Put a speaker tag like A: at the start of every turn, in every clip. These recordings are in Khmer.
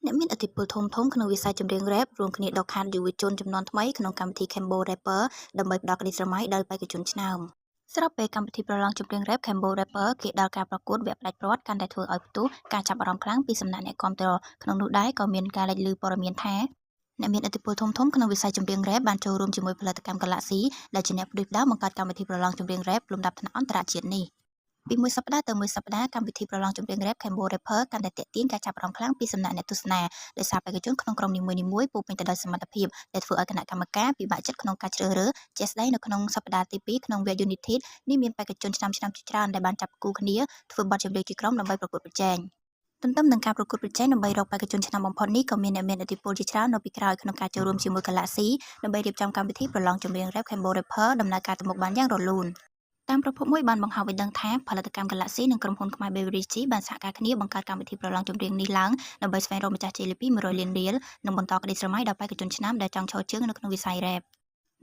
A: អ្នកមានឥទ្ធិពលធំក្នុងវិស័យចម្រៀងរ៉េបរួមគ្នាដកខាត់យុវជនជំនាន់ថ្មីក្នុងកម្មវិធី Cambo Rapper ដើម្បីផ្ដល់ក្តីស្រមៃដល់បេក្ខជនឆ្នើមស្របពេលកម្មវិធីប្រឡងចម្រៀងរ៉េប Cambo Rapper គេដល់ការប្រកួតវគ្គផ្ដាច់ព្រាត់កាន់តែធ្វើឲ្យផ្ទុះការចាប់អារម្មណ៍ខ្លាំងពីសំណាក់អ្នកគាំទ្រក្នុងនោះដែរក៏មានការលេចលឺព័ត៌មានថាអ្នកមានឥទ្ធិពលធំក្នុងវិស័យចម្រៀងរ៉េបបានចូលរួមជាមួយផលិតកម្ម Galaxy ដែលជាអ្នកផ្ដួចផ្ដើមបង្កើតកម្មវិធីប្រឡងចម្រៀងរ៉េបលំដាប់ថ្នាក់អន្តរជាតិនេះ ពីមួយសប្តាហ៍ទៅមួយសប្តាហ៍កម្មវិធីប្រឡងចម្រៀងរ៉េប Cambo Rapper កាន់តែទាក់ទាញការចាប់អារម្មណ៍ខ្លាំងពីសំណាក់អ្នកទស្សនាដោយសារបេក្ខជនក្នុងក្រុមនីមួយៗពោរពេញទៅដោយសមត្ថភាពដែលធ្វើឲ្យគណៈកម្មការពិបាកចិត្តក្នុងការជ្រើសរើសជាក់ស្ដែងនៅក្នុងសប្តាហ៍ទី2ក្នុងវគ្គ Unity នេះមានបេក្ខជនឆ្នាំជាច្រើនដែលបានចាប់គូគ្នាធ្វើបទចម្រៀងជាក្រុមដើម្បីប្រកួតប្រជែងទន្ទឹមនឹងការប្រកួតប្រជែងដើម្បីរកបេក្ខជនឆ្នាំបំផុតនេះក៏មានអ្នកមានឥទ្ធិពលជាច្រើននៅពីក្រោយក្នុងការចូលរួមជាមួយ Galaxy ដើម្បីរៀបចំកម្មវិធីប្រឡងចម្រៀងរ៉េប Cambo Rapper ដំណើរការទៅមុខបានយ៉ាងរលូន តាមប្រភពមួយបានបង្ហាញឲ្យដឹងថាផលិតកម្ម Galaxy និងក្រុមហ៊ុនខ្មែរ Beverage បានសហការគ្នាបង្កើតកម្មវិធីប្រឡងចម្រៀងនេះឡើងដើម្បីស្វែងរកម្ចាស់ជ័យលាភី100លានរៀលនិងបន្តក្តីស្រមៃដល់បេក្ខជនឆ្នាំដែលចង់ឈរជើងនៅក្នុងវិស័យ Rap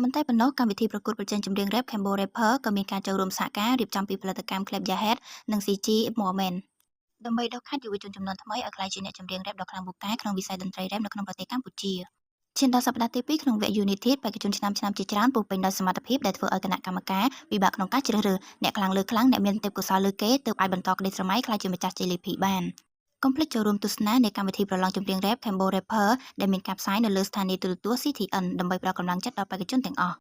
A: មិនតែប៉ុណ្ណោះកម្មវិធីប្រកួតប្រជែងចម្រៀង Rap Cambo Rapper ក៏មានការចូលរួមសហការរៀបចំពីផលិតកម្ម Clap Your Head និង CG Moment ដើម្បីដកខាត់យុវជនជំនាន់ថ្មីឲ្យក្លាយជាអ្នកចម្រៀង Rap ដ៏ខ្លាំងពូកែក្នុងវិស័យតន្ត្រី Rap នៅក្នុងប្រទេសកម្ពុជាឈានដល់សប្តាហ៍ទី2ក្នុងវគ្គ Unity បេក្ខជនឆ្នាំជាច្រើនពោរពេញដោយសមត្ថភាពដែលធ្វើឲ្យគណៈកម្មការពិបាកក្នុងការជ្រើសរើសអ្នកខ្លាំងលើខ្លាំងអ្នកមានទេពកោសល្យលើគេទើបអាចបន្តក្តីស្រមៃក្លាយជាម្ចាស់ជ័យលាភីបានកុំភ្លេចចូលរួមទស្សនានៃកម្មវិធីប្រឡងចម្រៀង Rap Cambo Rapper ដែលមានការផ្សាយនៅលើស្ថានីយទូរទស្សន៍ CTN ដើម្បីផ្ដល់កម្លាំងចិត្តដល់បេក្ខជនទាំងអស់